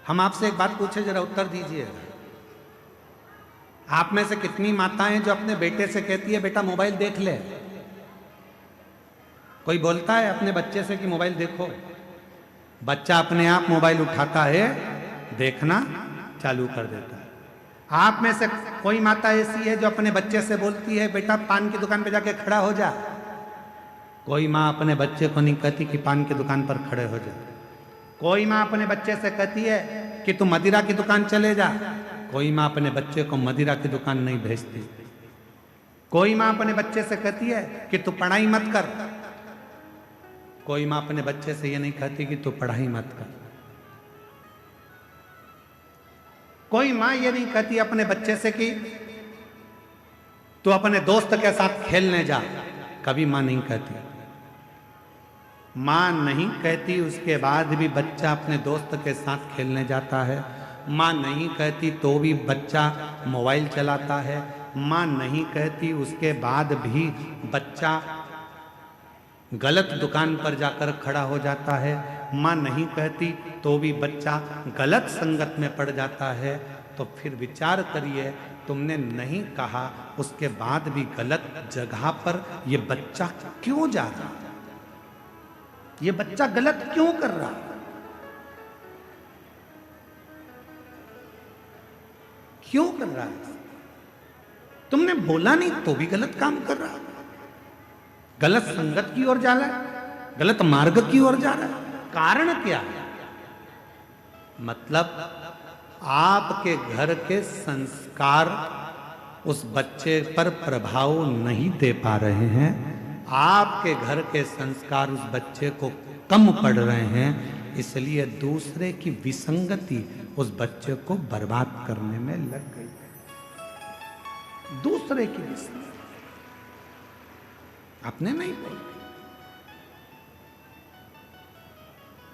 हम आपसे एक बात पूछे, जरा उत्तर दीजिएगा। आप में से कितनी माताएं जो अपने बेटे से कहती है बेटा मोबाइल देख ले? कोई बोलता है अपने बच्चे से कि मोबाइल देखो? बच्चा अपने आप मोबाइल उठाता है, देखना चालू कर देता है। आप में से कोई माता ऐसी है जो अपने बच्चे से बोलती है बेटा पान की दुकान पे जाके खड़ा हो जा? कोई माँ अपने बच्चे को नहीं कहती कि पान की दुकान पर खड़े हो जा। कोई माँ अपने बच्चे से कहती है कि तू मदिरा की दुकान चले जा। कोई माँ अपने बच्चे को मदिरा की दुकान नहीं भेजती। कोई माँ अपने बच्चे से कहती है कि तू पढ़ाई मत कर। कोई माँ अपने बच्चे से ये नहीं कहती कि तू पढ़ाई मत कर। कोई माँ ये नहीं कहती अपने बच्चे से कि तू अपने दोस्त के साथ खेलने जा। कभी माँ नहीं कहती। माँ नहीं कहती, उसके बाद भी बच्चा अपने दोस्त के साथ खेलने जाता है। माँ नहीं कहती तो भी बच्चा मोबाइल चलाता है। माँ नहीं कहती, उसके बाद भी बच्चा गलत दुकान पर जाकर खड़ा हो जाता है। माँ नहीं कहती तो भी बच्चा गलत संगत में पड़ जाता है। तो फिर विचार करिए, तुमने नहीं कहा, उसके बाद भी गलत जगह पर ये बच्चा क्यों जा रहा है? ये बच्चा गलत क्यों कर रहा है? क्यों कर रहा है? तुमने बोला नहीं तो भी गलत काम कर रहा है, गलत संगत की ओर जा रहा है, गलत मार्ग की ओर जा रहा है। कारण क्या है? मतलब आपके घर के संस्कार उस बच्चे पर प्रभाव नहीं दे पा रहे हैं। आपके घर के संस्कार उस बच्चे को कम पड़ रहे हैं, इसलिए दूसरे की विसंगति उस बच्चे को बर्बाद करने में लग गई है। दूसरे की विसंगति आपने नहीं बोला।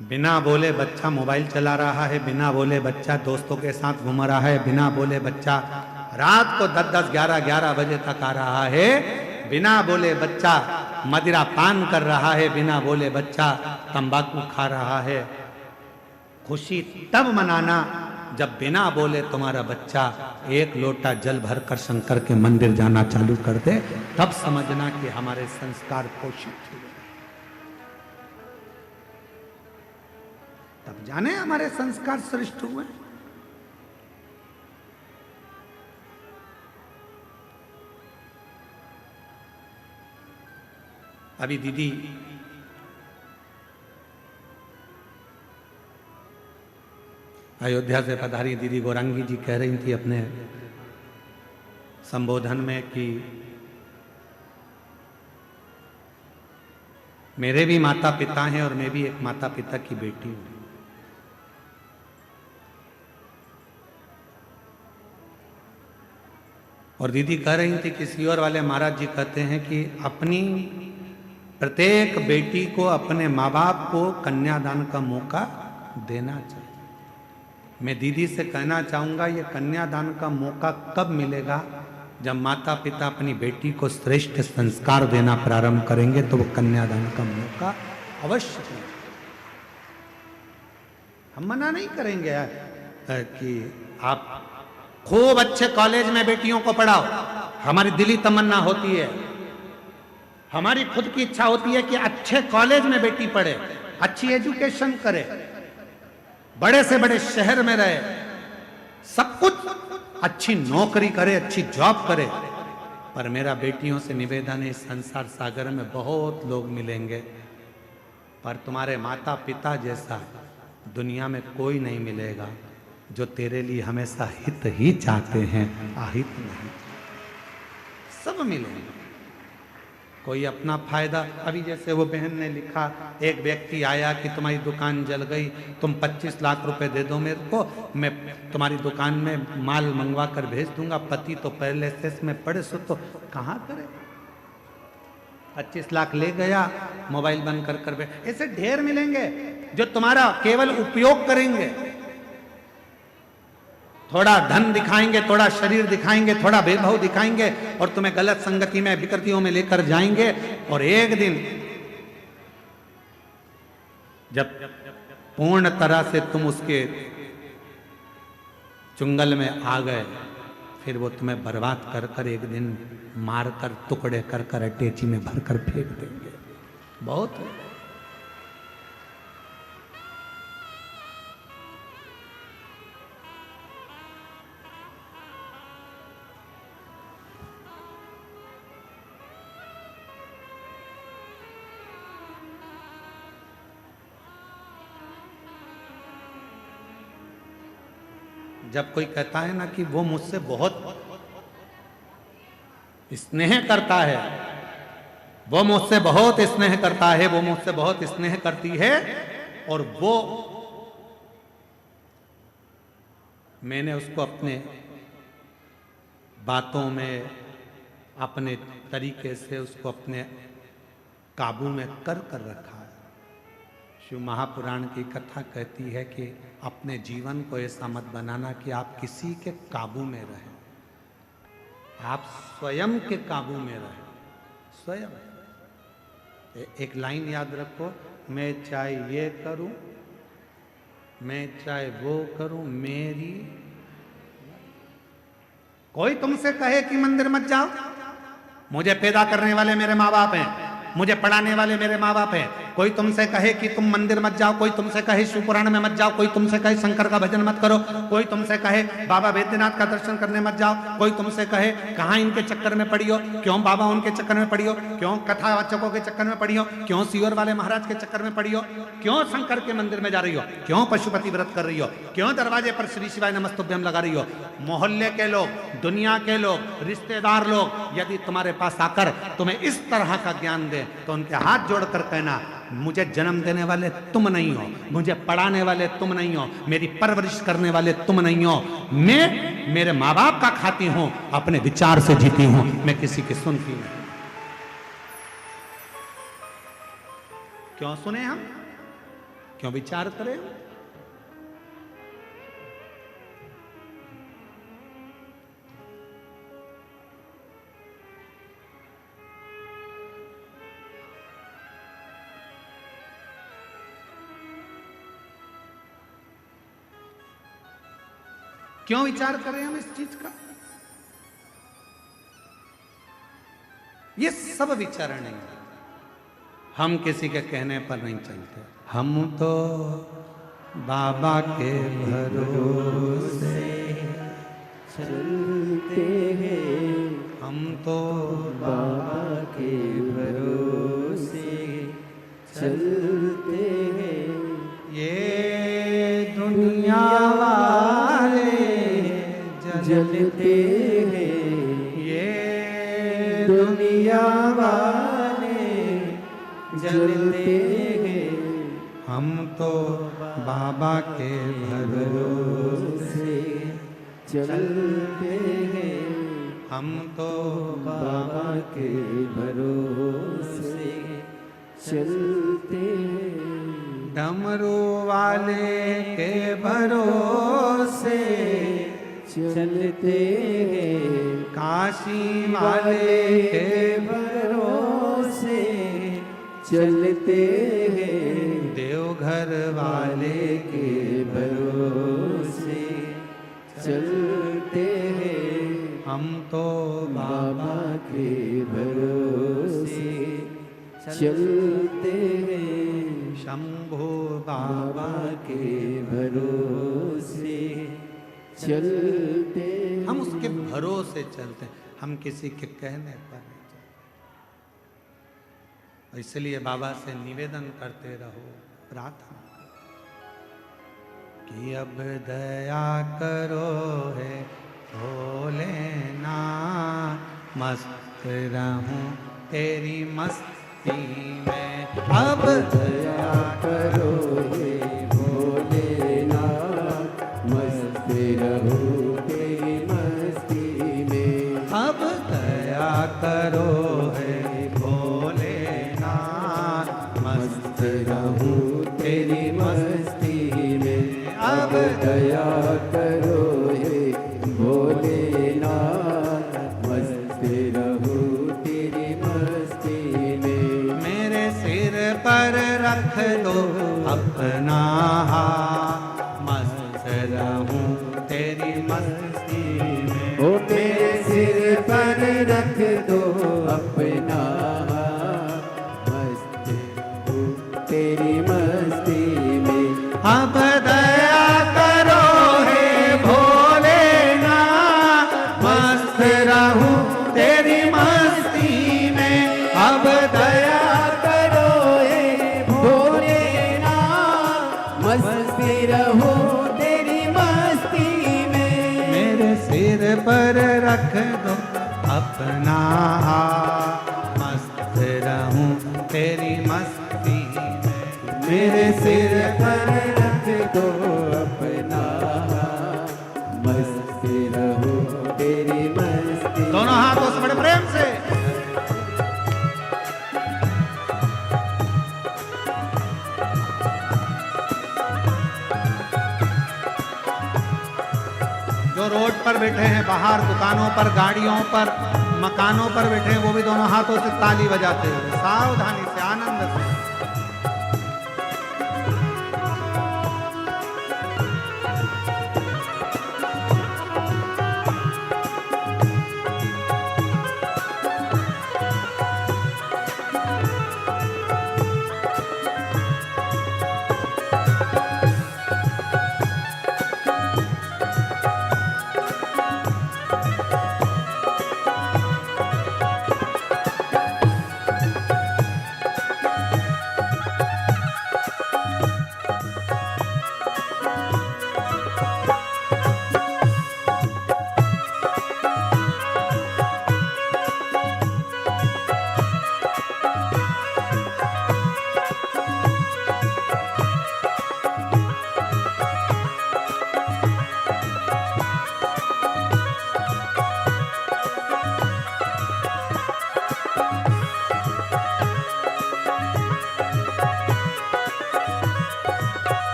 बिना बोले बच्चा मोबाइल चला रहा है, बिना बोले बच्चा दोस्तों के साथ घूम रहा है, बिना बोले बच्चा रात को 10-10, 11-11 बजे तक आ रहा है, बिना बोले बच्चा मदिरा पान कर रहा है, बिना बोले बच्चा तंबाकू खा रहा है। खुशी तब मनाना जब बिना बोले तुम्हारा बच्चा एक लोटा जल भरकर शंकर के मंदिर जाना चालू कर दे, तब समझना कि हमारे संस्कार पोषित हुए। तब जाने हमारे संस्कार श्रेष्ठ हुए। अभी दीदी अयोध्या से पधारी दीदी गौरांगी जी कह रही थी अपने संबोधन में कि मेरे भी माता पिता हैं और मैं भी एक माता पिता की बेटी हूं। और दीदी कह रही थी कि सीहोर वाले महाराज जी कहते हैं कि अपनी प्रत्येक बेटी को अपने माँ बाप को कन्यादान का मौका देना चाहिए। मैं दीदी से कहना चाहूँगा, ये कन्यादान का मौका कब मिलेगा? जब माता पिता अपनी बेटी को श्रेष्ठ संस्कार देना प्रारंभ करेंगे तो वो कन्यादान का मौका अवश्य मिलेगा। हम मना नहीं करेंगे यार कि आप खूब अच्छे कॉलेज में बेटियों को पढ़ाओ। हमारी दिली तमन्ना होती है, हमारी खुद की इच्छा होती है कि अच्छे कॉलेज में बेटी पढ़े, अच्छी एजुकेशन करे, बड़े से बड़े शहर में रहे, सब कुछ अच्छी नौकरी करे, अच्छी जॉब करे। पर मेरा बेटियों से निवेदन है, इस संसार सागर में बहुत लोग मिलेंगे, पर तुम्हारे माता पिता जैसा दुनिया में कोई नहीं मिलेगा जो तेरे लिए हमेशा हित ही चाहते हैं, अहित नहीं। सब मिलेंगे, कोई अपना फायदा। अभी जैसे वो बहन ने लिखा, एक व्यक्ति आया कि तुम्हारी दुकान जल गई, तुम 25 लाख रुपए दे दो मेरे को, मैं तुम्हारी दुकान में माल मंगवा कर भेज दूंगा। पति तो पहले से में पड़े, सो तो कहाँ करे। 25 लाख ले गया, मोबाइल बंद कर कर भेज। ऐसे ढेर मिलेंगे जो तुम्हारा केवल उपयोग करेंगे, थोड़ा धन दिखाएंगे, थोड़ा शरीर दिखाएंगे, थोड़ा वैभव दिखाएंगे और तुम्हें गलत संगति में, विकृतियों में लेकर जाएंगे। और एक दिन जब पूर्ण तरह से तुम उसके चुंगल में आ गए, फिर वो तुम्हें बर्बाद कर कर एक दिन मार कर टुकड़े कर कर अटैची में भर कर फेंक देंगे। बहुत है। जब कोई कहता है ना कि वो मुझसे बहुत स्नेह करता है, वो मुझसे बहुत स्नेह करता है, वो मुझसे बहुत स्नेह करती है, और वो मैंने उसको अपने बातों में अपने तरीके से उसको अपने काबू में कर कर रखा है। शिव महापुराण की कथा कहती है कि अपने जीवन को ऐसा मत बनाना कि आप किसी के काबू में रहें, आप स्वयं के काबू में रहें। स्वयं एक लाइन याद रखो, मैं चाहे ये करूं, मैं चाहे वो करूं, मेरी। कोई तुमसे कहे कि मंदिर मत जाओ, मुझे पैदा करने वाले मेरे माँ बाप हैं, मुझे पढ़ाने वाले मेरे माँ बाप हैं। कोई तुमसे कहे कि तुम मंदिर मत जाओ, कोई तुमसे कहे शिव पुराण में मत जाओ, कोई तुमसे कहे शंकर का भजन मत करो, कोई तुमसे कहे बाबा बैद्यनाथ का दर्शन करने मत जाओ, कोई तुमसे कहे कहाँ इनके चक्कर में पड़ी हो, क्यों बाबा उनके चक्कर में पड़ी हो, क्यों कथावाचकों के चक्कर में पड़ी हो, क्यों सीवर वाले महाराज के चक्कर में पड़ी हो, क्यों शंकर के मंदिर में जा रही हो, क्यों पशुपति व्रत कर रही हो, क्यों दरवाजे पर श्री शिवाय नमस्तुभ्यम लगा रही हो। मोहल्ले के लोग, दुनिया के लोग, रिश्तेदार लोग यदि तुम्हारे पास आकर तुम्हें इस तरह का ज्ञान दे तो उनके हाथ जोड़कर कहना, मुझे जन्म देने वाले तुम नहीं हो, मुझे पढ़ाने वाले तुम नहीं हो, मेरी परवरिश करने वाले तुम नहीं हो, मैं मेरे माँ बाप का खाती हूं, अपने विचार से जीती हूं, मैं किसी की सुनती नहीं। क्यों सुने हम, क्यों विचार करें? क्यों विचार करें हम इस चीज का? ये सब विचार नहीं, हम किसी के कहने पर नहीं चलते, हम तो बाबा के भरोसे चलते हैं, हम तो बाबा के भरोसे चलते हैं। ये दुनिया वाले जलते हैं, ये दुनिया वाले जलते हैं, हम तो बाबा के भरोसे चलते हैं, हम तो बाबा के भरोसे चलते हैं। डमरू वाले के भरोसे चलते हैं, काशी वाले के भरोसे चलते हैं, देवघर वाले के भरोसे चलते हैं, हम तो बाबा के भरोसे चलते हैं, शंभो बाबा के भरोसे चलते। हम उसके भरोसे चलते हैं, हम किसी के कहने पर नहीं चलते। इसलिए बाबा से निवेदन करते रहो, प्रार्थना कि अब दया करो है भोलेनाथ, मस्त रहूं तेरी मस्ती में, अब दया करो हे भोलेनाथ, मस्त रहूं तेरी मस्ती में, अब दया करो हे भोलेनाथ, मस्त रहूं तेरी मस्ती में, अब दया करो हे भोलेनाथ, मस्त रहूं तेरी मस्ती में, मेरे सिर पर रख दो अपना हाथ, मस्त रहूं तेरी मस्ती में। ओ मेरे सिर पर रख दो अपना मस्त रहूं तेरी मस्ती में। अब दया करो हे भोलेनाथ, मस्त रहूं तेरी मस्ती में। अब दया करो हे भोलेनाथ, मस्ती रहो तेरी मस्ती में। मेरे सिर पर रख दो अपना हाथ, मस्त रहूं तेरी मस्ती में। मेरे सिर पर रख दो अपना मस्ती रहो तेरी मस्ती। दोनों हाथों से बड़े प्रेम से। जो रोड पर बैठे हैं, बाहर दुकानों पर, गाड़ियों पर, मकानों पर बैठे हैं, वो भी दोनों हाथों से ताली बजाते हुए सावधानी से, आनंद से।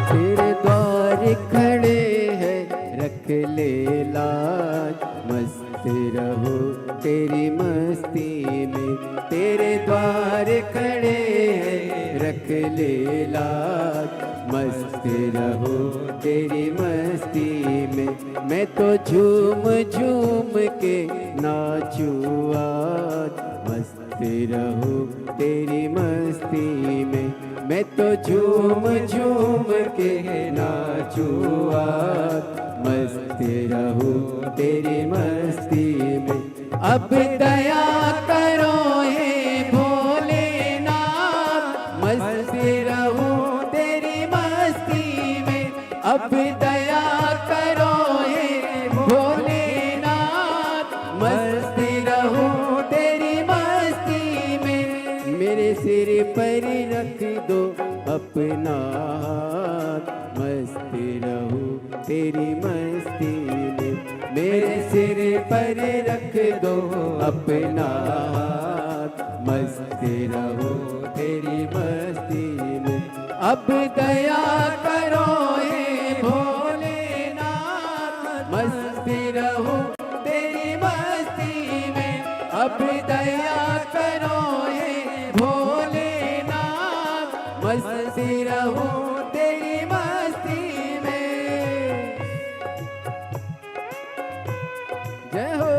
तेरे द्वार खड़े हैं रख ले लाज, मस्त रहो तेरी मस्ती में। तेरे द्वार खड़े हैं रख ले लाज, मस्त रहो तेरी मस्ती में। मैं तो झूम झूम के नाचूं आज, मस्त रहो तेरी मस्ती में। मैं तो झूम झूम के नाचूं आज, मस्त रहूं तेरी मस्ती में। अब दया करो हे भोलेनाथ, मस्त रहूं तेरी मस्ती में। अब दया करो हे भोलेनाथ, मस्त रहूं तेरी मस्ती में। मेरे सिर पर रख दो अपना हाथ, मस्त रहूं तेरी मस्ती में। मेरे सिर पर रख दो अपना हाथ, मस्त रहूं तेरी मस्ती में। अब दया करो हे भोलेनाथ, मस्त रहूं तेरी मस्ती में। अब दया करो हे भोलेनाथ, मस्त रहूं तेरी मस्ती में। जय हो।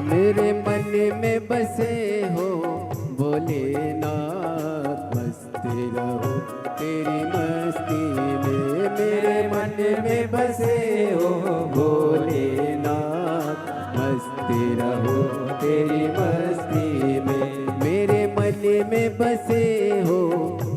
मेरे मन में बसे हो भोलेनाथ, मस्त रहो तेरी मस्ती में। मेरे मन में बसे हो भोलेनाथ, मस्त रहो तेरी मस्ती में। मेरे मन में बसे हो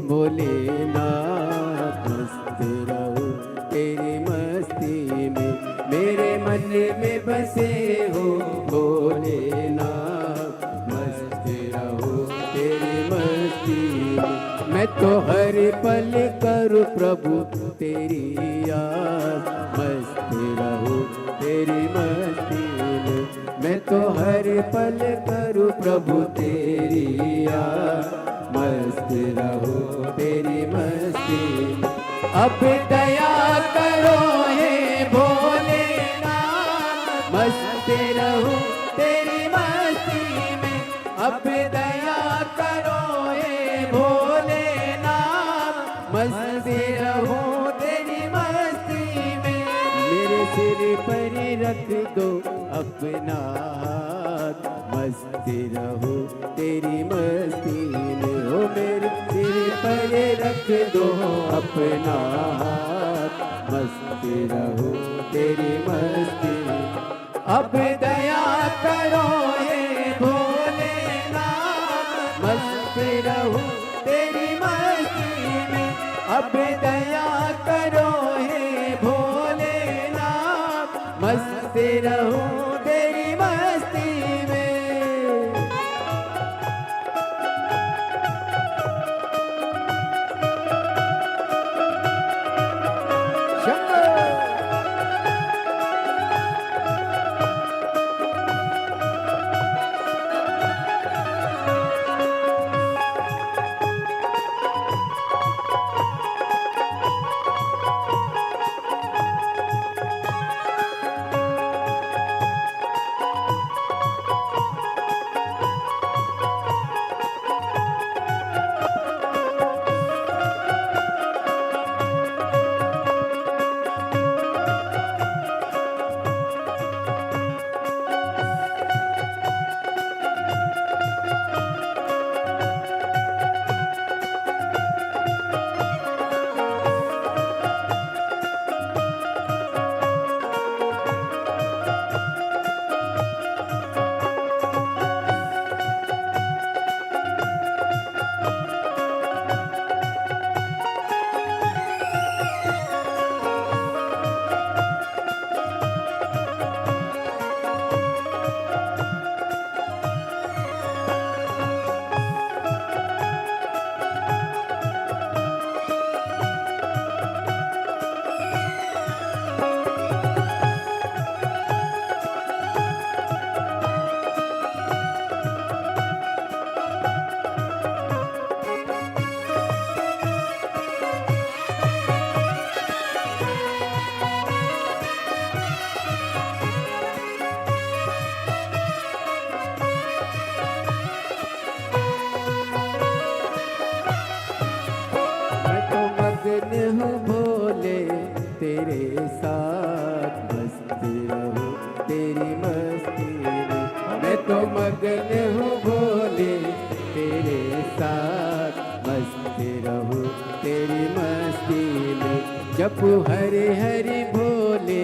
भोलेनाथ, मस्त रहो तेरी मस्ती में। मेरे मन में बसे हो भोलेनाथ, मस्त रहो तेरी मस्ती में। मैं तो हर पल करूँ प्रभु तेरी याद, मस्त रहो तेरी मस्ती में। मैं तो हर पल करूँ प्रभु तेरी याद, मस्त रहो तेरी मस्ती में। अब दया करो हे भोलेनाथ, मस्त रहो तेरी मस्ती में। अब दया करो हे भोलेनाथ, मस्त रहो तेरी मस्ती में। मेरे सिर पर रख दो अपना हाथ, मस्त रहो तेरी मस्ती में। हो मेरे सिर पर रख दो अपना हाथ, मस्त रहो तेरी मस्ती में। अब दया करो हे भोलेनाथ, मस्त रहो तेरी मस्ती में। अब दया करो हे भोलेनाथ, मस्त रहो तेरी मस्ती में। मगन हूँ भोले तेरे साथ, मस्त रहो तेरी मस्ती में। मैं तो मगन हूँ भोले तेरे साथ, मस्त रहो तेरी मस्ती में। जप हरे हरे भोले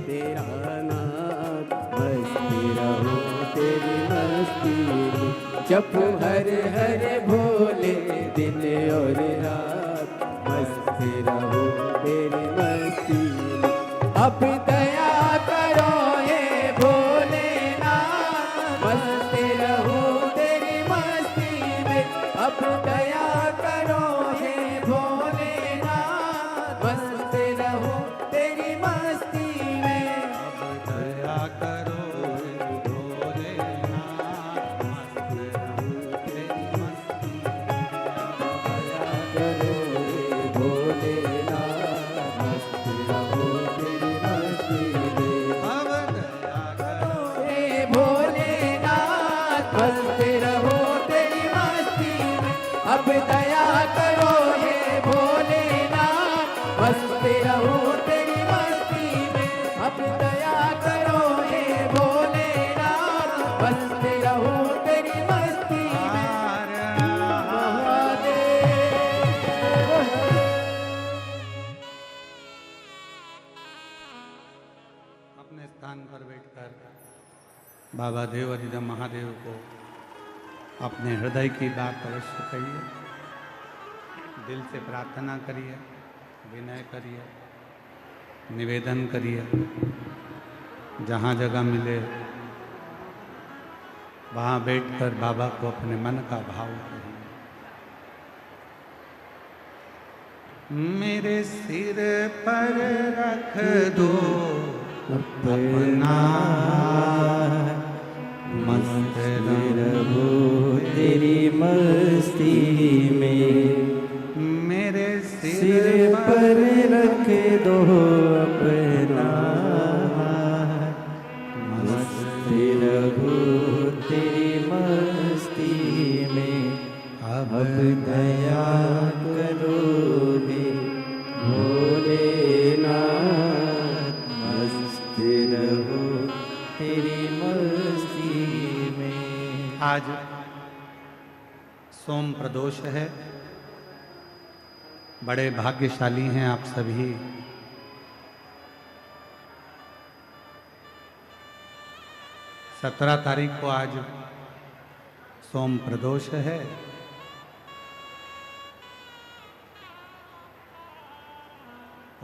तेरा नाम, मस्त रहो तेरी मस्ती में। जप हरे हरे भोले दिन और रात, मस्त रहो तेरी मस्ती में। अब दया करो हे भोलेनाथ, मस्त रहो तेरी मस्ती में। अब दया करो हे भोलेनाथ, मस्त रहो तेरी मस्ती में। अब दया करो हे भोलेनाथ, मस्त रहो तेरी मस्ती में। दया करो हे भोलेनाथ, मस्त रहो तेरी मस्ती में। अब दया करो हे भोलेनाथ, मस्त रहो तेरी मस्ती में। अब दया करो हे भोलेनाथ, मस्त रहो तेरी मस्ती में। अब दया करो हे अपने स्थान पर बैठकर बाबा देव अधिदेव महादेव को अपने हृदय की बात अवश्य कहिए, दिल से प्रार्थना करिए, विनय करिए, निवेदन करिए। जहाँ जगह मिले वहाँ बैठकर बाबा को अपने मन का भाव कहिए। मेरे सिर पर रख दो अपना मस्त रहो तेरी मस्ती में, मेरे सिर पर रख दो अपना मस्त रहो तेरी मस्ती में। अब दया करोगे भोलेनाथ, मस्त रहो तेरी मस्ती में। आज सोम प्रदोष है। बड़े भाग्यशाली हैं आप सभी। सत्रह तारीख को आज सोम प्रदोष है।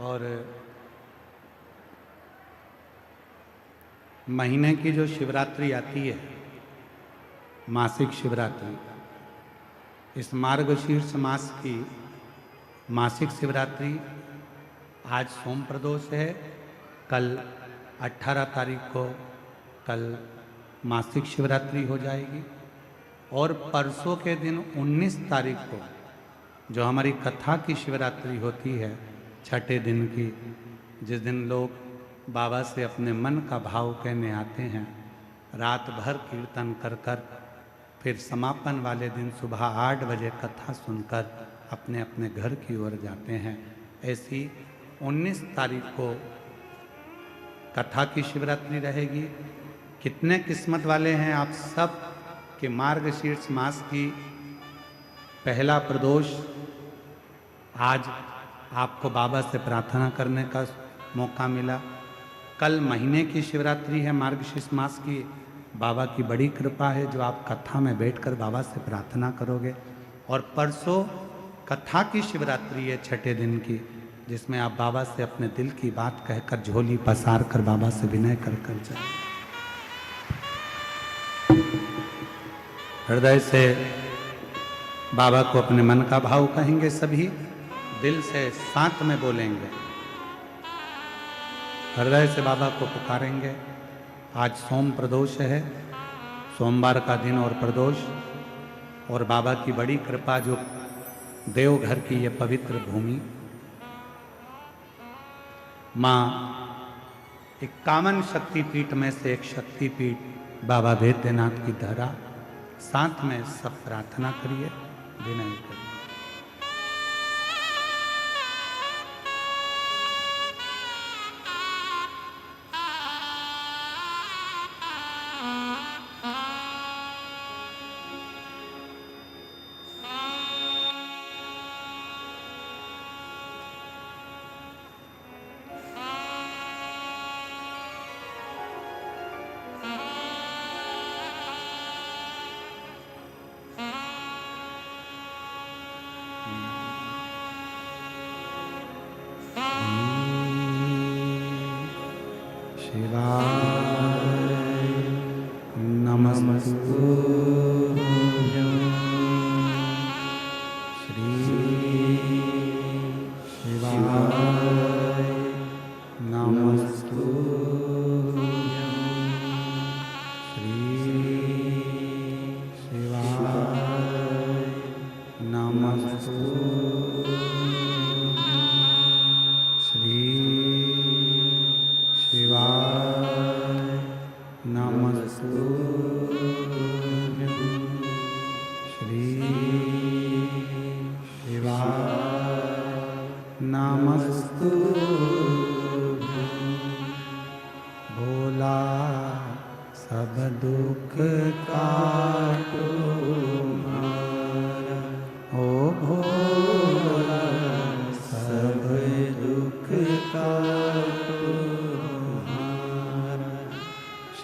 और महीने की जो शिवरात्रि आती है, मासिक शिवरात्रि, इस मार्गशीर्ष मास की मासिक शिवरात्रि आज सोम प्रदोष है। कल 18 तारीख को कल मासिक शिवरात्रि हो जाएगी। और परसों के दिन 19 तारीख को जो हमारी कथा की शिवरात्रि होती है, छठे दिन की, जिस दिन लोग बाबा से अपने मन का भाव कहने आते हैं, रात भर कीर्तन कर कर फिर समापन वाले दिन सुबह 8 बजे कथा सुनकर अपने अपने घर की ओर जाते हैं। ऐसी 19 तारीख को कथा की शिवरात्रि रहेगी। कितने किस्मत वाले हैं आप सब कि मार्गशीर्ष मास की पहला प्रदोष आज आपको बाबा से प्रार्थना करने का मौका मिला। कल महीने की शिवरात्रि है मार्गशीर्ष मास की। बाबा की बड़ी कृपा है जो आप कथा में बैठकर बाबा से प्रार्थना करोगे। और परसों कथा की शिवरात्रि है छठे दिन की, जिसमें आप बाबा से अपने दिल की बात कहकर झोली पसार कर बाबा से विनय कर कर जाए। हृदय से बाबा को अपने मन का भाव कहेंगे, सभी दिल से साथ में बोलेंगे, हृदय से बाबा को पुकारेंगे। आज सोम प्रदोष है, सोमवार का दिन और प्रदोष, और बाबा की बड़ी कृपा जो देवघर की ये पवित्र भूमि, माँ 51 शक्तिपीठ में से एक शक्तिपीठ बाबा वैद्यनाथ की धरा। साथ में सब प्रार्थना करिए, विनय करिए।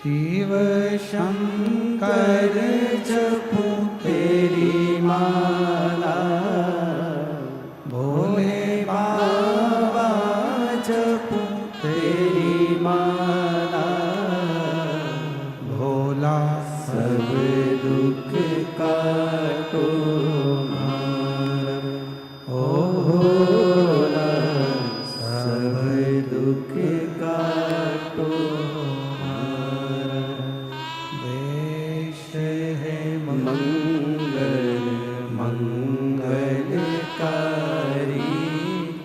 शिव शंकर जपूं तेरी माला, भोले बाबा जपूं तेरी माला, भोला सब दुख काटो मारा, ओ भोला सब दुख काटो मारा। देश है मंगल मंगलकारी,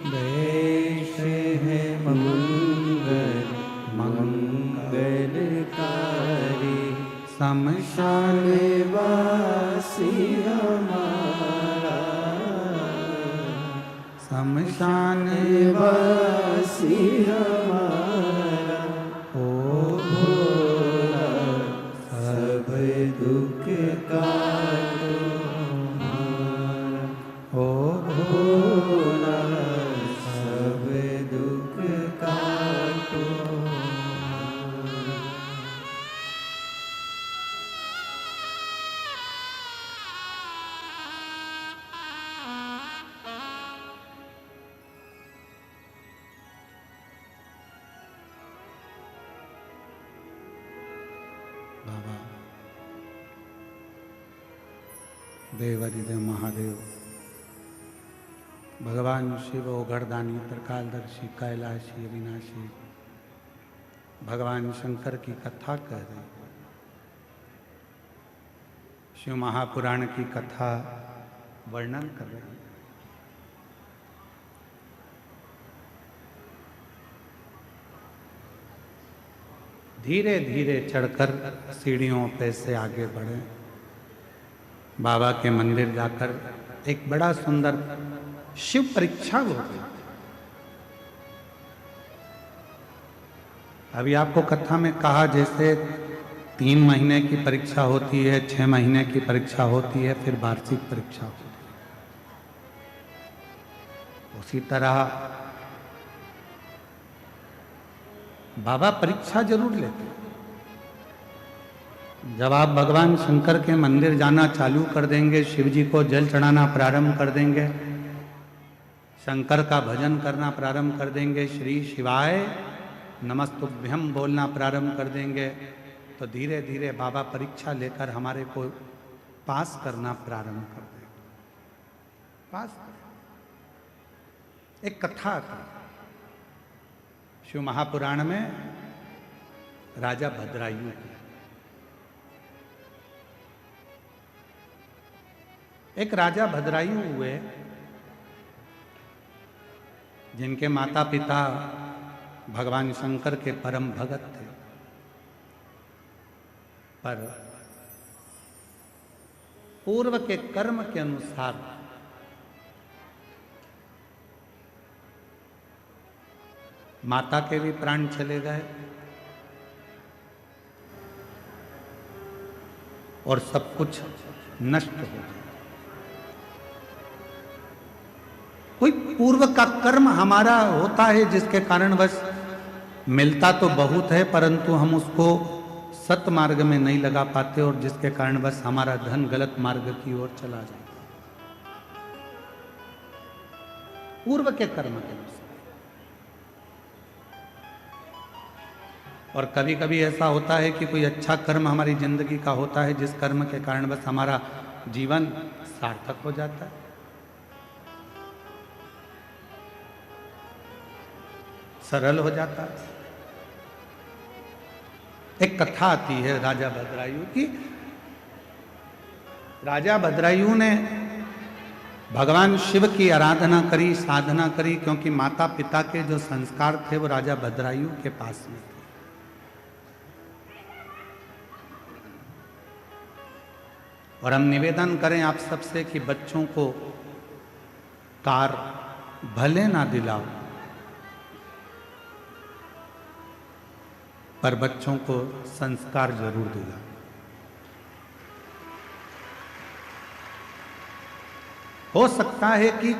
देश है मंगल मंगलकारी, शमशान वासी हमारा, शमशान वासी हमारा, ओ भोला सब दुख काटो हमारा, ओ भोला सब दुख काटो हमारा। बाबा देवादिदेव महादेव, भगवान शिव ओघड़दानी त्रिकालदर्शी कैलाशी अविनाशी, भगवान शंकर की कथा कह रहे, शिव महापुराण की कथा वर्णन कर रहे हैं। धीरे धीरे चढ़कर सीढ़ियों पे से आगे बढ़े, बाबा के मंदिर जाकर एक बड़ा सुंदर शिव परीक्षा हो गई। अभी आपको कथा में कहा जैसे 3 महीने की परीक्षा होती है, 6 महीने की परीक्षा होती है, फिर वार्षिक परीक्षा होती है, उसी तरह बाबा परीक्षा जरूर लेते। जब आप भगवान शंकर के मंदिर जाना चालू कर देंगे, शिव जी को जल चढ़ाना प्रारंभ कर देंगे, शंकर का भजन करना प्रारंभ कर देंगे, श्री शिवाय नमस्तुभ्यम बोलना प्रारंभ कर देंगे, तो धीरे धीरे बाबा परीक्षा लेकर हमारे को पास करना प्रारंभ कर देंगे। पास एक कथा आती, शिव महापुराण में राजा भद्रायु की एक राजा भद्रायु हुए, जिनके माता पिता भगवान शंकर के परम भगत थे, पर पूर्व के कर्म के अनुसार माता के भी प्राण चले गए और सब कुछ नष्ट हो गया। कोई पूर्व का कर्म हमारा होता है जिसके कारण बस मिलता तो बहुत है, परंतु हम उसको सत मार्ग में नहीं लगा पाते, और जिसके कारण बस हमारा धन गलत मार्ग की ओर चला जाता है, पूर्व के कर्म के अनुसार। और कभी कभी ऐसा होता है कि कोई अच्छा कर्म हमारी जिंदगी का होता है, जिस कर्म के कारण बस हमारा जीवन सार्थक हो जाता है। सरल हो जाता है। एक कथा आती है राजा भद्रायु की। राजा भद्रायु ने भगवान शिव की आराधना करी, साधना करी, क्योंकि माता पिता के जो संस्कार थे वो राजा भद्रायु के पास में थे। और हम निवेदन करें आप सबसे कि बच्चों को कार भले ना दिलाओ, पर बच्चों को संस्कार जरूर दिलाओ। हो सकता है कि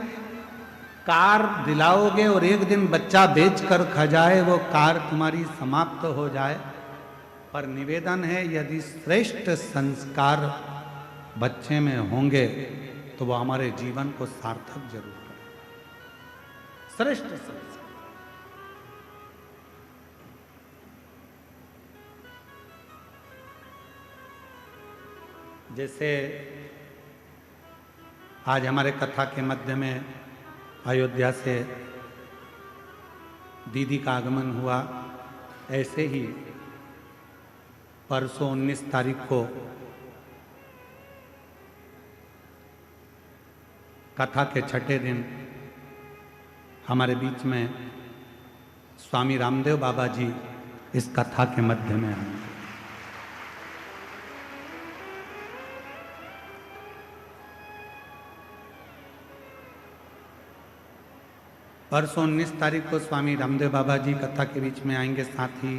कार दिलाओगे और एक दिन बच्चा बेच कर खा जाए, वो कार तुम्हारी समाप्त हो जाए, पर निवेदन है, यदि श्रेष्ठ संस्कार बच्चे में होंगे तो वो हमारे जीवन को सार्थक जरूर करें। श्रेष्ठ संस्कार। जैसे आज हमारे कथा के मध्य में अयोध्या से दीदी का आगमन हुआ, ऐसे ही परसों 19 तारीख को कथा के छठे दिन हमारे बीच में स्वामी रामदेव बाबा जी इस कथा के मध्य में आए। परसों 19 तारीख को स्वामी रामदेव बाबा जी कथा के बीच में आएंगे। साथ ही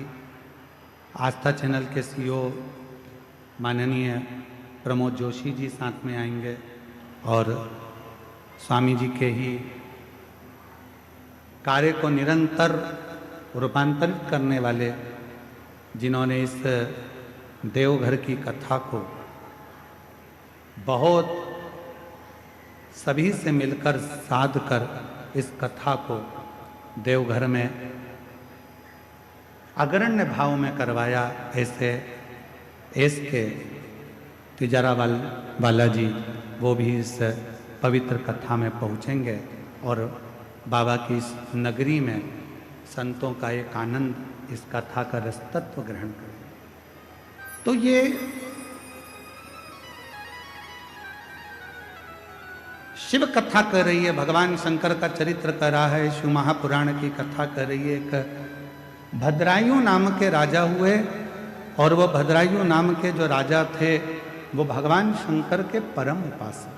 आस्था चैनल के सीईओ माननीय प्रमोद जोशी जी साथ में आएंगे और स्वामी जी के ही कार्य को निरंतर रूपांतरित करने वाले, जिन्होंने इस देवघर की कथा को बहुत सभी से मिलकर साध कर इस कथा को देवघर में अग्रण्य भाव में करवाया, ऐसे एस के तिजारा वाला जी वो भी इस पवित्र कथा में पहुँचेंगे और बाबा की इस नगरी में संतों का एक आनंद इस कथा का रसतत्व ग्रहण करेंगे। तो ये शिव कथा कर रही है, भगवान शंकर का चरित्र कर रहा है, शिव महापुराण की कथा कर रही है। एक भद्रायु नाम के राजा हुए और वो भद्रायु नाम के जो राजा थे वो भगवान शंकर के परम उपासक।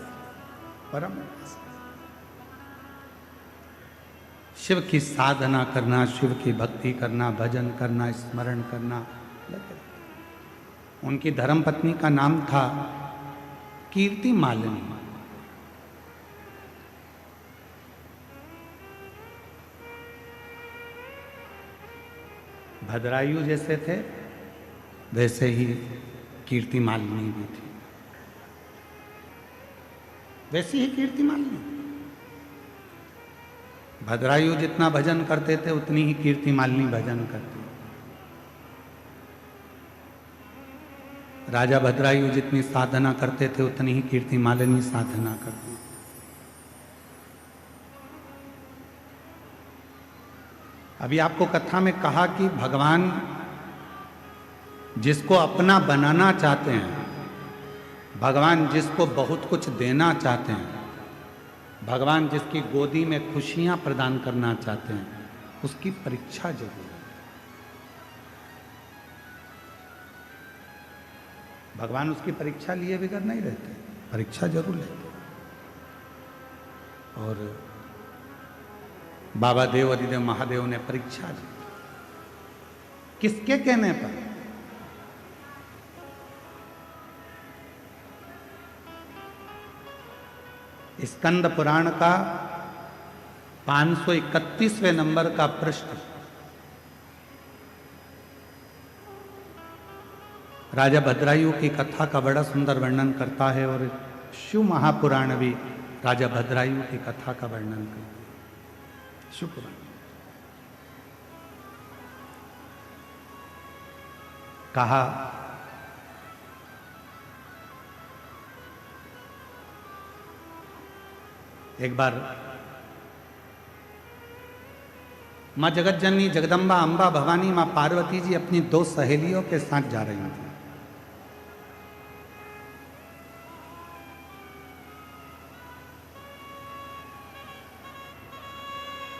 शिव की साधना करना, शिव की भक्ति करना, भजन करना, स्मरण करना। उनकी धर्मपत्नी का नाम था कीर्ति मालिनी। भद्रायु जैसे थे वैसे ही कीर्ति मालिनी भी थी, वैसी ही कीर्ति मालिनी। भद्रायु जितना भजन करते थे उतनी ही कीर्ति मालिनी भजन करती। राजा भद्रायु जितनी साधना करते थे उतनी ही कीर्ति मालिनी साधना करती। अभी आपको कथा में कहा कि भगवान जिसको अपना बनाना चाहते हैं, भगवान जिसको बहुत कुछ देना चाहते हैं, भगवान जिसकी गोदी में खुशियां प्रदान करना चाहते हैं, उसकी परीक्षा जरूर है। भगवान उसकी परीक्षा लिए बिगड़ नहीं रहते, परीक्षा जरूर लेते। और बाबा देव अधिदेव महादेव ने परीक्षा ली। किसके कहने पर? स्कंद पुराण का 531वें नंबर का पृष्ठ राजा भद्रायु की कथा का बड़ा सुंदर वर्णन करता है और शिव महापुराण भी राजा भद्रायु की कथा का वर्णन करता है। शिव पुराण कहा एक बार मां जगतजननी जगदम्बा अंबा भवानी मां पार्वती जी अपनी 2 सहेलियों के साथ जा रही थी।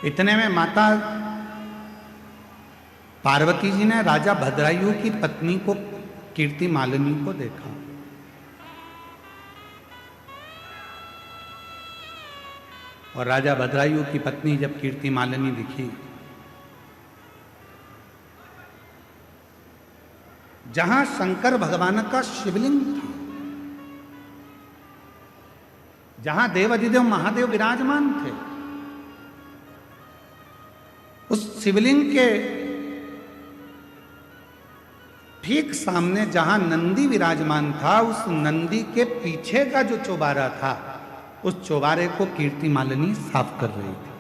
इतने में माता पार्वती जी ने राजा भद्रायु की पत्नी को कीर्ति मालिनी को देखा। और राजा भद्रायु की पत्नी जब कीर्ति मालिनी दिखी, जहां शंकर भगवान का शिवलिंग था, जहां देवाधिदेव महादेव विराजमान थे, उस शिवलिंग के ठीक सामने जहां नंदी विराजमान था, उस नंदी के पीछे का जो चौबारा था, उस चौबारे को कीर्ति मालिनी साफ कर रही थी।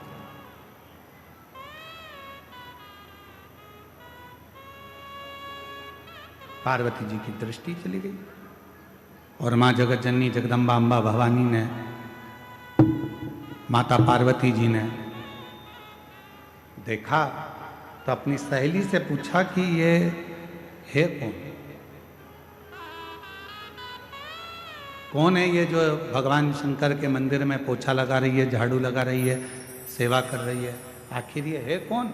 पार्वती जी की दृष्टि चली गई और मां जगत जननी जगदम्बा अम्बा भवानी ने, माता पार्वती जी ने देखा तो अपनी सहेली से पूछा कि ये है कौन? कौन है ये जो भगवान शंकर के मंदिर में पोछा लगा रही है, झाड़ू लगा रही है, सेवा कर रही है? आखिर ये है कौन?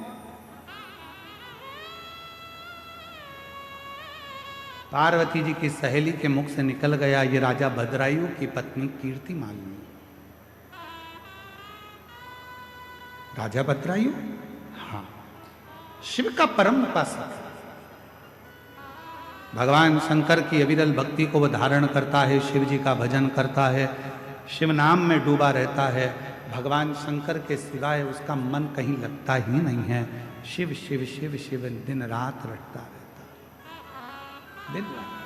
पार्वती जी की सहेली के मुख से निकल गया, ये राजा भद्रायु की पत्नी कीर्ति मालिनी। राजा भद्रायु, हाँ, शिव का परम उपासक, भगवान शंकर की अविरल भक्ति को वो धारण करता है, शिव जी का भजन करता है, शिव नाम में डूबा रहता है। भगवान शंकर के सिवाय उसका मन कहीं लगता ही नहीं है। शिव शिव शिव शिव दिन रात रटता रहता है, दिन रात।